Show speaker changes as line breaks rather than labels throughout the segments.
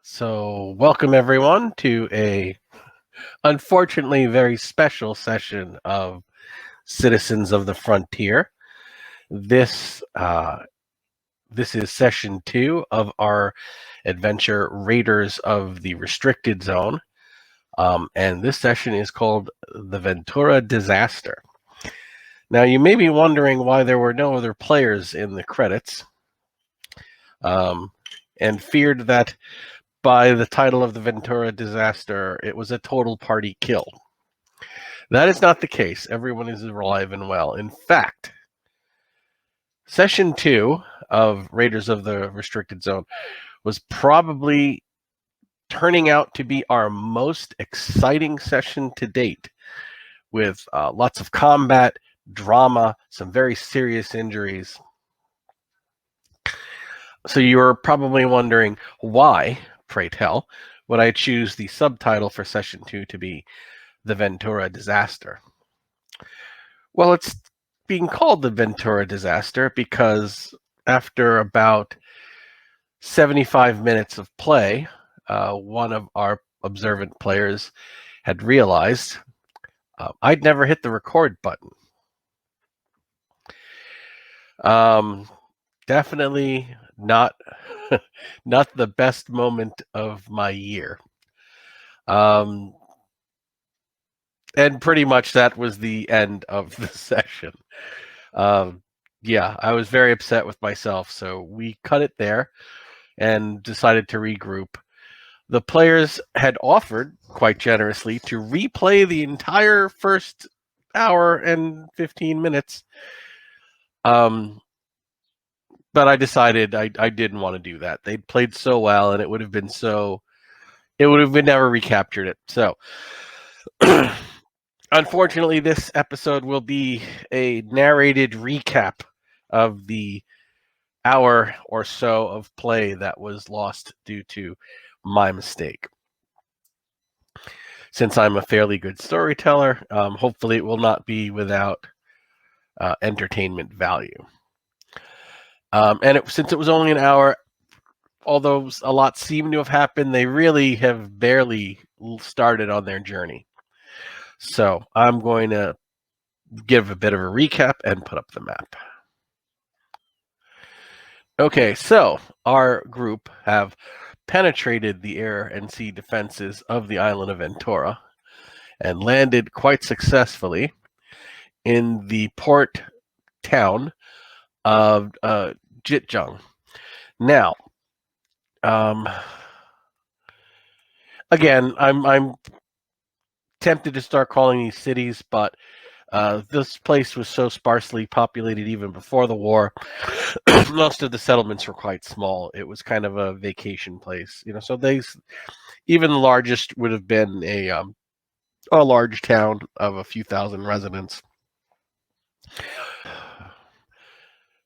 So, welcome everyone to a unfortunately very special session of Citizens of the Frontier. This this is session 2 of our adventure Raiders of the Restricted Zone, and this session is called the Ventura Disaster. Now, you may be wondering why there were no other players in the credits, and feared that by the title of the Ventura Disaster, it was a total party kill. That is not the case. Everyone is alive and well. In fact, Session 2 of Raiders of the Restricted Zone was probably turning out to be our most exciting session to date, with lots of combat, drama, some very serious injuries. So you're probably wondering why, pray tell, would I choose the subtitle for Session 2 to be the Ventura Disaster? Well, it's being called the Ventura Disaster because after about 75 minutes of play, one of our observant players had realized I'd never hit the record button. Definitely not not the best moment of my year. And pretty much that was the end of the session. Yeah, I was very upset with myself, so we cut it there and decided to regroup. The players had offered, quite generously, to replay the entire first hour and 15 minutes. But I decided I didn't want to do that. They'd played so well, and it would have been never recaptured it. So, unfortunately, this episode will be a narrated recap of the hour or so of play that was lost due to my mistake. Since I'm a fairly good storyteller, hopefully it will not be without entertainment value. Since it was only an hour, although a lot seemed to have happened, they really have barely started on their journey. So I'm going to give a bit of a recap and put up the map. Okay, so our group have penetrated the air and sea defenses of the island of Ventura and landed quite successfully in the port town of Jitjung. Now, again, I'm tempted to start calling these cities, but this place was so sparsely populated even before the war. Most of the settlements were quite small. It was kind of a vacation place, so even the largest would have been a large town of a few thousand residents.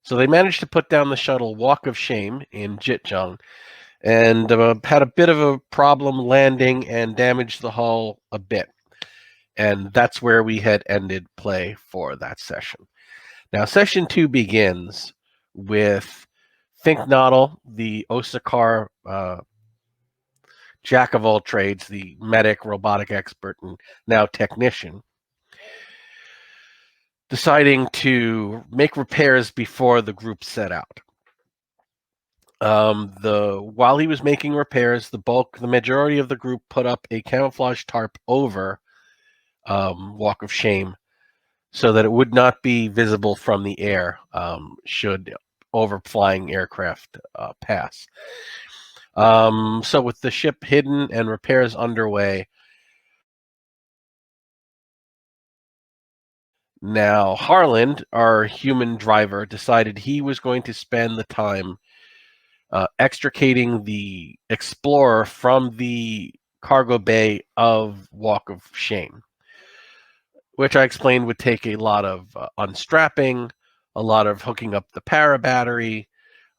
So they managed to put down the shuttle Walk of Shame in Jitjung and had a bit of a problem landing and damaged the hull a bit. And that's where we had ended play for that session. Now, Session 2 begins with Finknoddle, the Osakar jack of all trades, the medic, robotic expert, and now technician, deciding to make repairs before the group set out. While he was making repairs, the majority of the group put up a camouflage tarp over Walk of Shame so that it would not be visible from the air should overflying aircraft pass. So with the ship hidden and repairs underway, now Harland, our human driver, decided he was going to spend the time extricating the Explorer from the cargo bay of Walk of Shame, which I explained would take a lot of unstrapping, a lot of hooking up the para battery,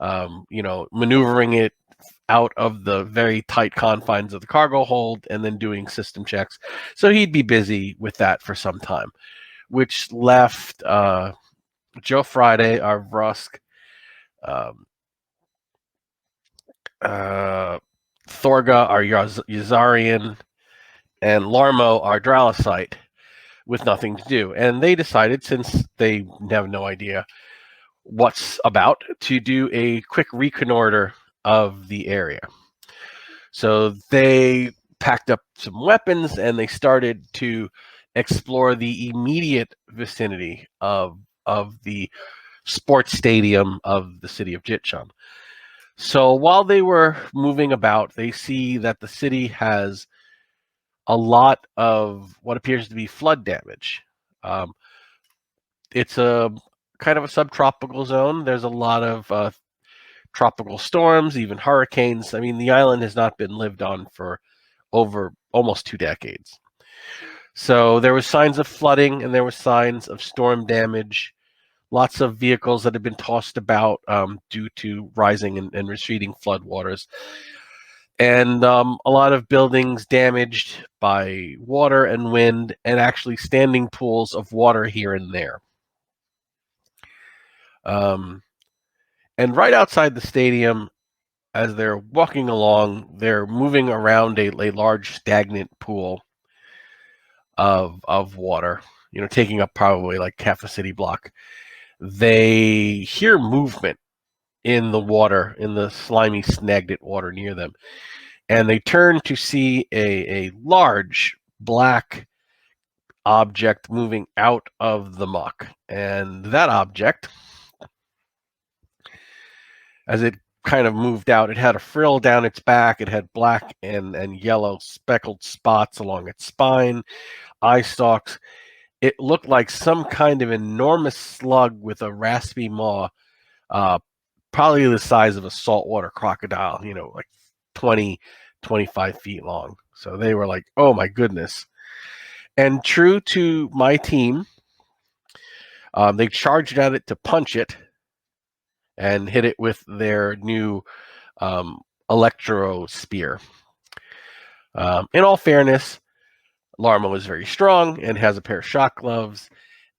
maneuvering it out of the very tight confines of the cargo hold, and then doing system checks. So he'd be busy with that for some time, which left Joe Friday, our Vrusk, Thorga are Yazarian, and Larmo are Dralicite, with nothing to do. And they decided, since they have no idea what's about, to do a quick reconnoiter of the area. So they packed up some weapons and they started to explore the immediate vicinity of the sports stadium of the city of Jitchum. So while they were moving about, they see that the city has a lot of what appears to be flood damage. Um, it's a kind of a subtropical zone. There's a lot of tropical storms, even hurricanes. I mean, the island has not been lived on for over almost 2 decades. So there was signs of flooding and there were signs of storm damage. Lots of vehicles that had been tossed about due to rising and receding floodwaters. And a lot of buildings damaged by water and wind, and actually standing pools of water here and there. And right outside the stadium, as they're walking along, they're moving around a large stagnant pool of water, taking up probably like half a city block. They hear movement in the water, in the slimy, stagnant water near them. And they turn to see a large black object moving out of the muck. And that object, as it kind of moved out, it had a frill down its back. It had black and yellow speckled spots along its spine, eye stalks. It looked like some kind of enormous slug with a raspy maw, probably the size of a saltwater crocodile, like 20, 25 feet long. So they were like, oh my goodness. And true to my team, they charged at it to punch it and hit it with their new electro spear. In all fairness, Larmo is very strong and has a pair of shock gloves.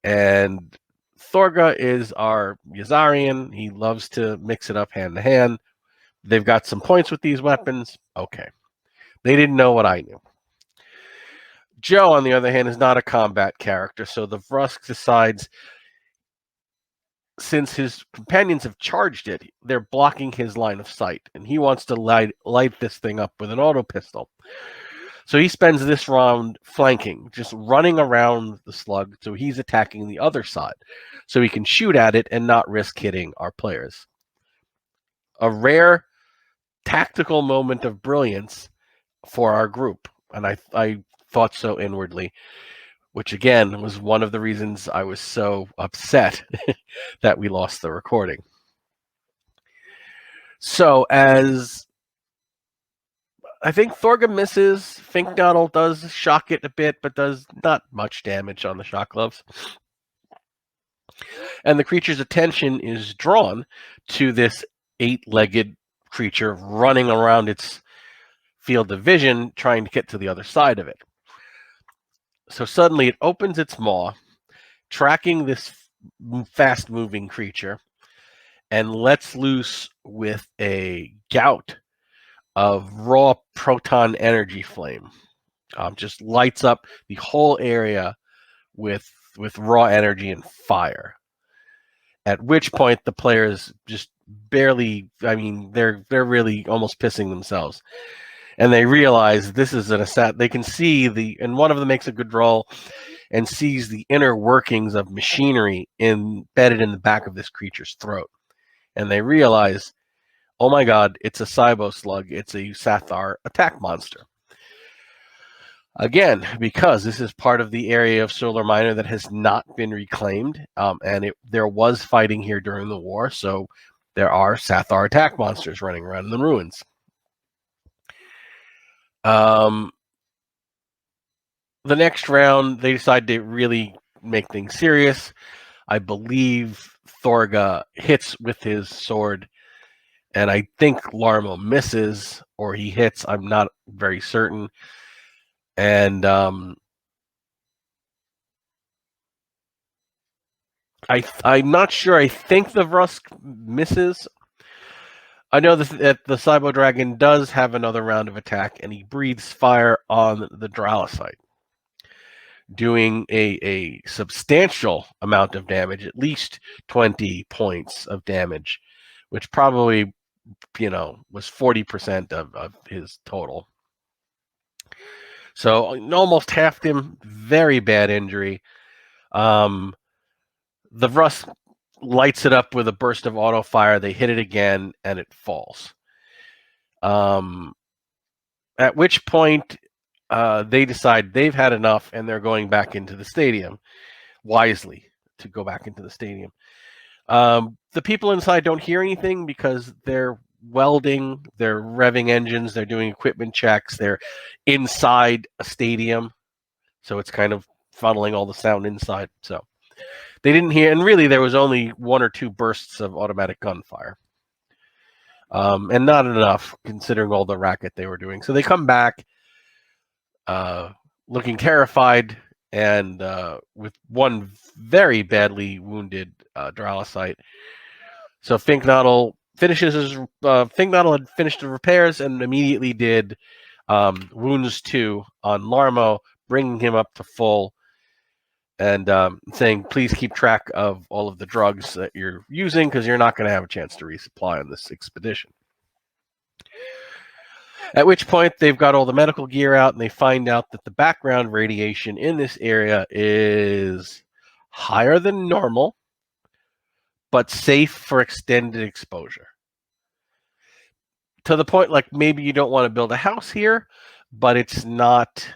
And Thorga is our Yazarian. He loves to mix it up hand to hand. They've got some points with these weapons. Okay. They didn't know what I knew. Joe, on the other hand, is not a combat character, so the Vrusk decides, since his companions have charged it, they're blocking his line of sight, and he wants to light this thing up with an auto pistol. So he spends this round flanking, just running around the slug, so he's attacking the other side, so he can shoot at it and not risk hitting our players. A rare tactical moment of brilliance for our group, and I thought so inwardly, which again was one of the reasons I was so upset that we lost the recording. So as I think Thorga misses, Finknoddle does shock it a bit, but does not much damage on the shock gloves. And the creature's attention is drawn to this 8-legged creature running around its field of vision, trying to get to the other side of it. So suddenly it opens its maw, tracking this fast-moving creature, and lets loose with a gout of raw proton energy flame. Just lights up the whole area with raw energy and fire. At which point the players just barely, they're really almost pissing themselves. And they realize this is they can see and one of them makes a good roll and sees the inner workings of machinery embedded in the back of this creature's throat. And they realize, oh my god, it's a Cybo slug. It's a Sathar attack monster. Again, because this is part of the area of Solar Minor that has not been reclaimed, and there was fighting here during the war, so there are Sathar attack monsters running around in the ruins. The next round, they decide to really make things serious. I believe Thorga hits with his sword, and I think Larmo misses, or he hits. I'm not very certain. And I'm not sure. I think the Vrusk misses. I know that the Cybo Dragon does have another round of attack, and he breathes fire on the Dralocyte, doing a substantial amount of damage, at least 20 points of damage, which probably, was 40% of his total. So almost halved him. Very bad injury. The Rust lights it up with a burst of auto fire. They hit it again, and it falls. At which point, they decide they've had enough, and they're going back into the stadium. Wisely to go back into the stadium. The people inside don't hear anything because they're welding, they're revving engines, they're doing equipment checks, they're inside a stadium, so it's kind of funneling all the sound inside. So they didn't hear, and really there was only 1 or 2 bursts of automatic gunfire, and not enough considering all the racket they were doing. So they come back looking terrified, and with one very badly wounded Dralocyte. So Finknottle finishes his. Finknottle had finished the repairs and immediately did wounds 2 on Larmo, bringing him up to full, and saying, "Please keep track of all of the drugs that you're using, because you're not going to have a chance to resupply on this expedition." At which point, they've got all the medical gear out, and they find out that the background radiation in this area is higher than normal, but safe for extended exposure. To the point, like, maybe you don't want to build a house here, but it's not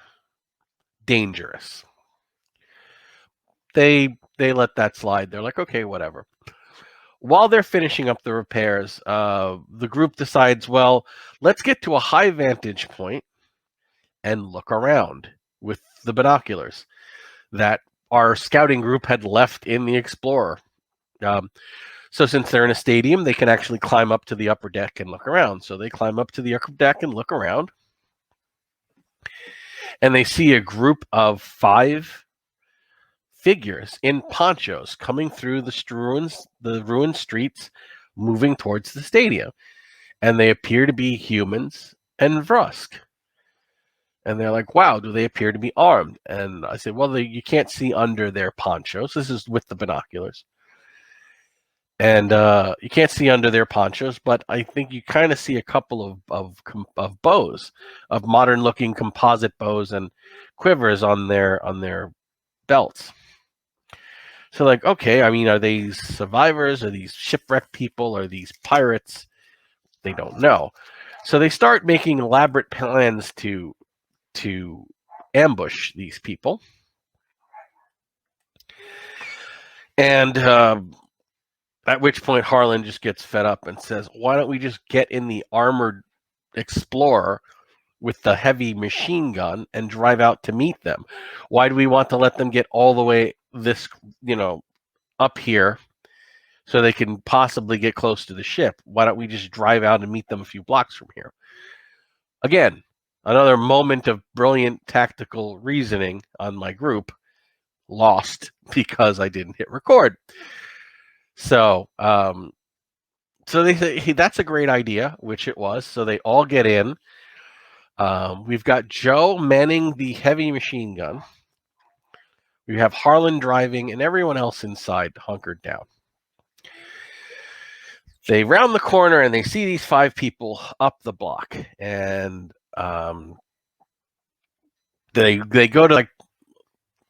dangerous. They let that slide. They're like, okay, whatever. While they're finishing up the repairs, the group decides, well, let's get to a high vantage point and look around with the binoculars that our scouting group had left in the Explorer. So since they're in a stadium, they can actually climb up to the upper deck and look around. So they climb up to the upper deck and look around. And they see a group of 5 figures in ponchos coming through the ruined streets, moving towards the stadium. And they appear to be humans and Vrusk. And they're like, wow, do they appear to be armed? And I said, well, you can't see under their ponchos. This is with the binoculars. And you can't see under their ponchos, but I think you kind of see a couple of bows, of modern-looking composite bows and quivers on their belts. So, like, okay, I mean, are these survivors? Are these shipwrecked people? Are these pirates? They don't know. So they start making elaborate plans to ambush these people. And at which point Harlan just gets fed up and says, why don't we just get in the armored Explorer with the heavy machine gun and drive out to meet them? Why do we want to let them get all the way up here so they can possibly get close to the ship? Why don't we just drive out and meet them a few blocks from here? Again, another moment of brilliant tactical reasoning on my group, lost because I didn't hit record. So they say, hey, that's a great idea, which it was. So they all get in. We've got Joe manning the heavy machine gun. We have Harlan driving, and everyone else inside hunkered down. They round the corner, and they see these 5 people up the block. And they go to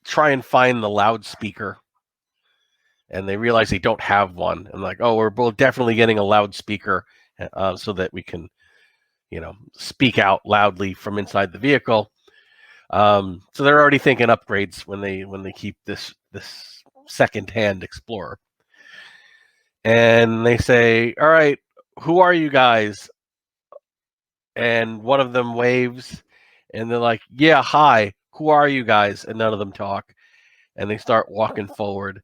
try and find the loudspeaker. And they realize they don't have one. And like, oh, we're definitely getting a loudspeaker so that we can, speak out loudly from inside the vehicle. So they're already thinking upgrades when they keep this second-hand Explorer. And they say, all right, who are you guys? And one of them waves, and they're like, yeah, hi, who are you guys? And none of them talk. And they start walking forward.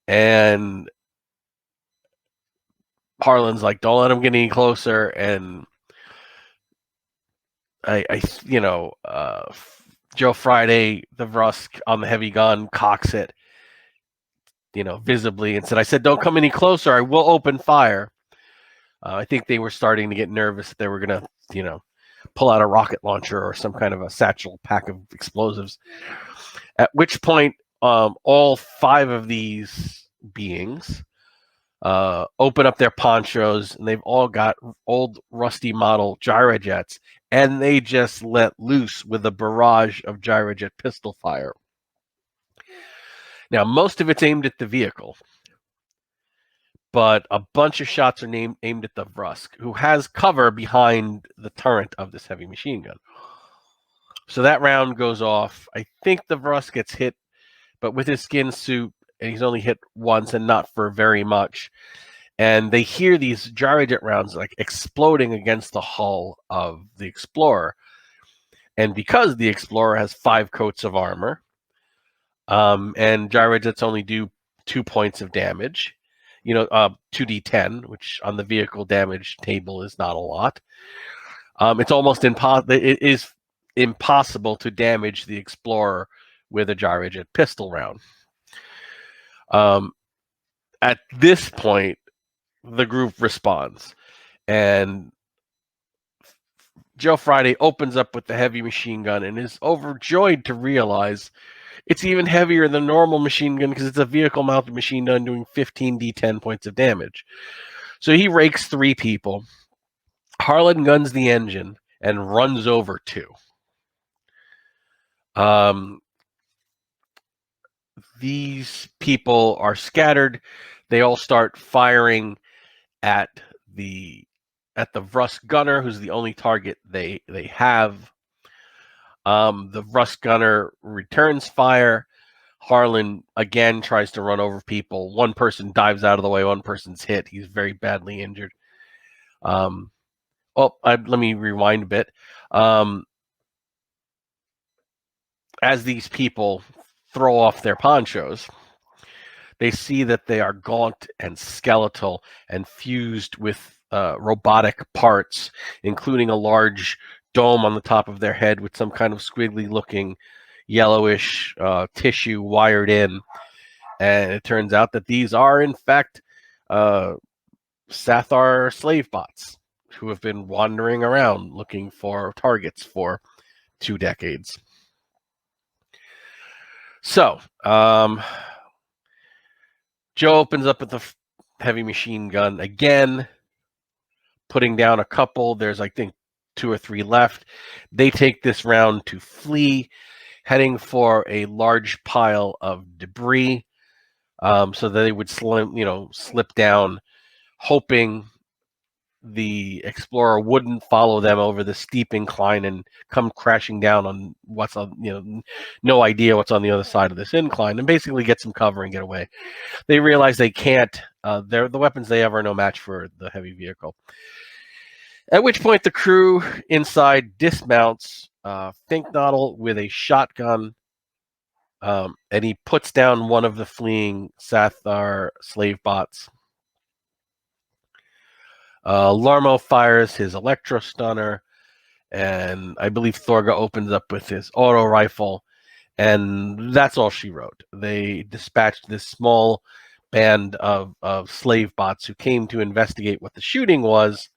And Harlan's like, don't let him get any closer. And Joe Friday, the Vrusk on the heavy gun, cocks it, visibly, and said, I said, don't come any closer. I will open fire. I think they were starting to get nervous that they were going to, pull out a rocket launcher or some kind of a satchel pack of explosives. At which point, all 5 of these beings open up their ponchos, and they've all got old rusty model gyrojets, and they just let loose with a barrage of gyrojet pistol fire. Now, most of it's aimed at the vehicle, but a bunch of shots are aimed at the Vrusk, who has cover behind the turret of this heavy machine gun. So that round goes off. I think the Vrusk gets hit, but with his skin suit, and he's only hit once and not for very much. And they hear these gyrojet rounds like exploding against the hull of the Explorer. And because the Explorer has 5 coats of armor, and gyrojets only do 2 points of damage, 2d10, which on the vehicle damage table is not a lot. It's almost it is impossible to damage the Explorer with a gyrojet pistol round. At this point, the group responds, and Joe Friday opens up with the heavy machine gun and is overjoyed to realize it's even heavier than normal machine gun because it's a vehicle-mounted machine gun doing 15 d10 points of damage. So he rakes 3 people. Harlan guns the engine and runs over 2. These people are scattered. They all start firing at the Vrusk gunner, who's the only target they have. The Vrusk gunner returns fire. Harlan again tries to run over people. One person dives out of the way. One person's hit. He's very badly injured. Let me rewind a bit. As these people throw off their ponchos, they see that they are gaunt and skeletal and fused with robotic parts, including a large dome on the top of their head with some kind of squiggly-looking yellowish tissue wired in. And it turns out that these are, in fact, Sathar slave bots who have been wandering around looking for targets for 2 decades. So, Joe opens up with the heavy machine gun again, putting down a couple. There's, I think, 2 or 3 left. They take this round to flee, heading for a large pile of debris, so that they would slip down, hoping the Explorer wouldn't follow them over the steep incline and come crashing down on what's on, no idea what's on the other side of this incline, and basically get some cover and get away. They realize they can't. The weapons they have are no match for the heavy vehicle. At which point, the crew inside dismounts Finknottle with a shotgun, and he puts down one of the fleeing Sathar slave bots. Larmo fires his electro stunner, and I believe Thorga opens up with his auto rifle, and that's all she wrote. They dispatched this small band of slave bots who came to investigate what the shooting was,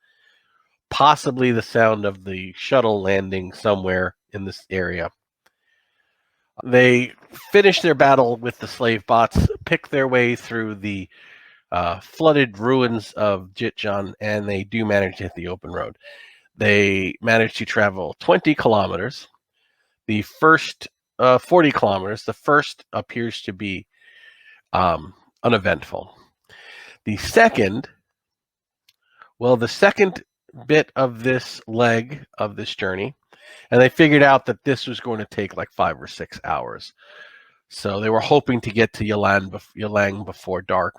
possibly the sound of the shuttle landing somewhere in this area. They finish their battle with the slave bots, pick their way through the flooded ruins of Jitjan, and they do manage to hit the open road. They manage to travel 20 kilometers. The first 40 kilometers, the first appears to be uneventful. The second bit of this leg of this journey, and they figured out that this was going to take like 5 or 6 hours. So they were hoping to get to Yalang before dark.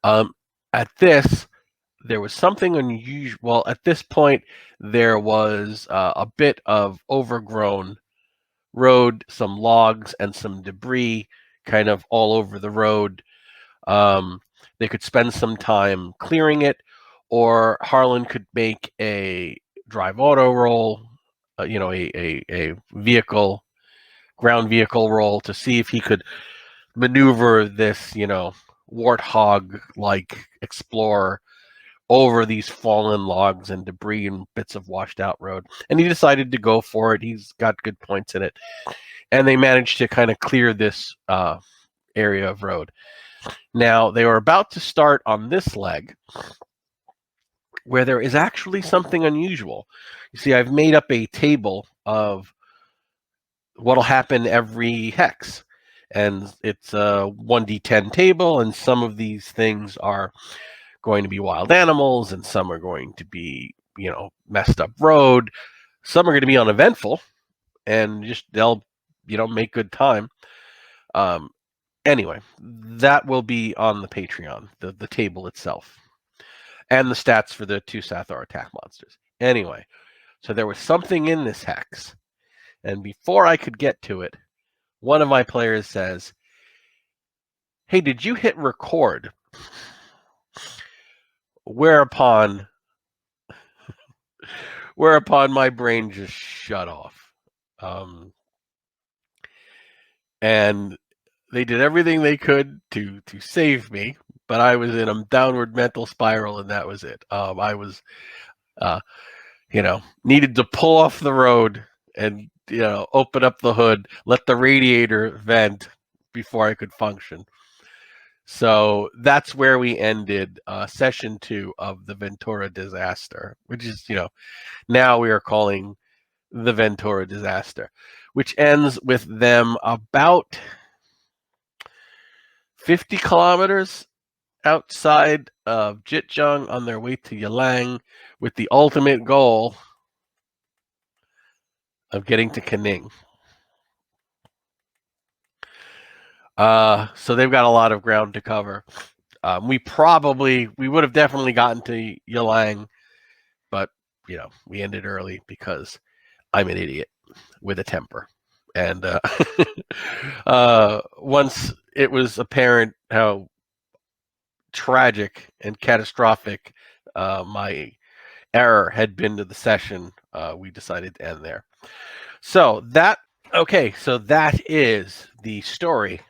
At this, there was something unusual. Well, at this point, there was a bit of overgrown road, some logs, and some debris kind of all over the road. They could spend some time clearing it, or Harlan could make a drive auto roll, a ground vehicle roll to see if he could maneuver this, warthog-like Explorer over these fallen logs and debris and bits of washed out road. And he decided to go for it. He's got good points in it. And they managed to kind of clear this area of road. Now, they were about to start on this leg, where there is actually something unusual. You see, I've made up a table of what'll happen every hex. And it's a 1d10 table, and some of these things are going to be wild animals, and some are going to be, messed up road. Some are going to be uneventful, and just they'll, make good time. Anyway, that will be on the Patreon, the table itself, and the stats for the 2 Sathar attack monsters. Anyway, so there was something in this hex, and before I could get to it, one of my players says, "Hey, did you hit record?" Whereupon my brain just shut off. And they did everything they could to save me, but I was in a downward mental spiral, and that was it. I was, needed to pull off the road and, open up the hood, let the radiator vent before I could function. So that's where we ended session 2 of the Ventura disaster, which is, now we are calling the Ventura disaster, which ends with them about 50 kilometers outside of Jitjung on their way to Yalang, with the ultimate goal of getting to Kaning. So they've got a lot of ground to cover. We would have definitely gotten to Yalang, but, we ended early because I'm an idiot with a temper. And once it was apparent how tragic and catastrophic my error had been to the session, we decided to end there. So that is the story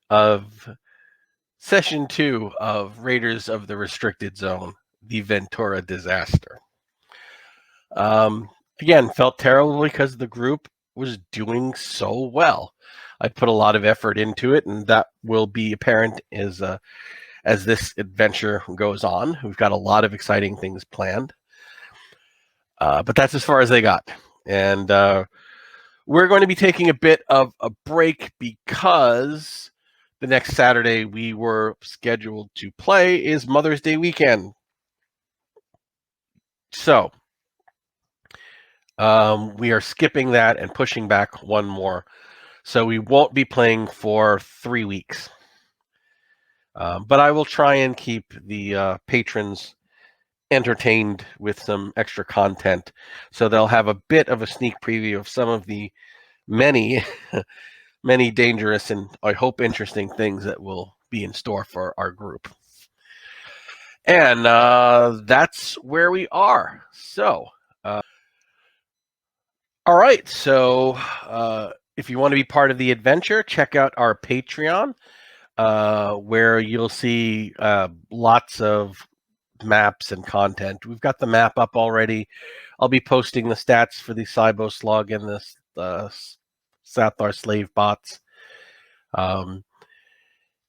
of session 2 of Raiders of the Restricted Zone, the Ventura disaster. Again, felt terrible because the group was doing so well. I put a lot of effort into it, and that will be apparent as this adventure goes on. We've got a lot of exciting things planned, but that's as far as they got. And we're going to be taking a bit of a break because the next Saturday we were scheduled to play is Mother's Day weekend. So we are skipping that and pushing back one more. So we won't be playing for 3 weeks. But I will try and keep the patrons entertained with some extra content. So they'll have a bit of a sneak preview of some of the many, many dangerous and I hope interesting things that will be in store for our group. And that's where we are. So, all right. So if you want to be part of the adventure, check out our Patreon, where you'll see lots of maps and content. We've got the map up already. I'll be posting the stats for the Cybo Slug and the Sathar slave bots. And,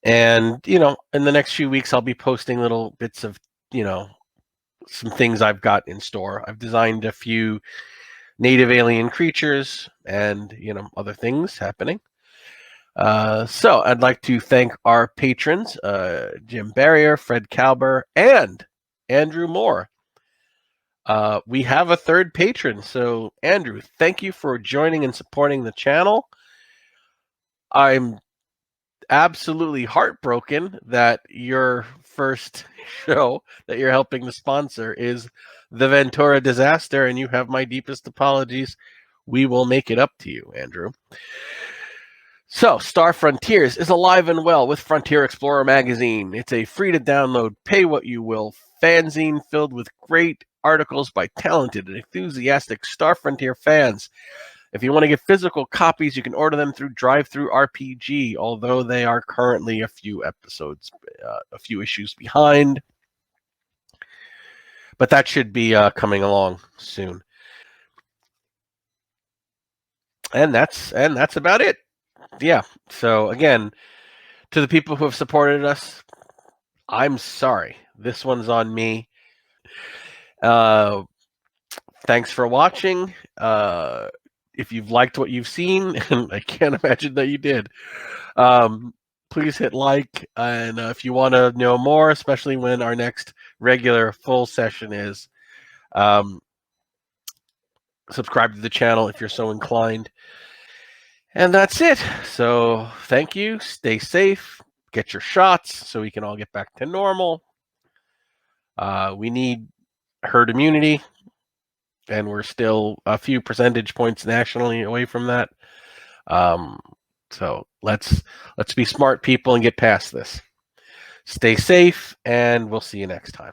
in the next few weeks, I'll be posting little bits of, some things I've got in store. I've designed a few native alien creatures and, other things happening. So I'd like to thank our patrons, Jim Berrier, Fred Kauber, and Andrew Moore. We have a third patron. So Andrew, thank you for joining and supporting the channel. I'm absolutely heartbroken that your first show that you're helping to sponsor is the Ventura disaster, and you have my deepest apologies. We will make it up to you, Andrew. So, Star Frontiers is alive and well with Frontier Explorer magazine. It's a free-to-download, pay-what-you-will fanzine filled with great articles by talented and enthusiastic Star Frontier fans. If you want to get physical copies, you can order them through DrivethruRPG, although they are currently a few issues behind. But that should be coming along soon. And that's about it. Yeah. So again, to the people who have supported us, I'm sorry. This one's on me. Thanks for watching. If you've liked what you've seen, and I can't imagine that you did, please hit like. And if you want to know more, especially when our next regular full session is, subscribe to the channel if you're so inclined. And that's it. So thank you. Stay safe. Get your shots so we can all get back to normal. We need herd immunity, and we're still a few percentage points nationally away from that. So let's be smart people and get past this. Stay safe, and we'll see you next time.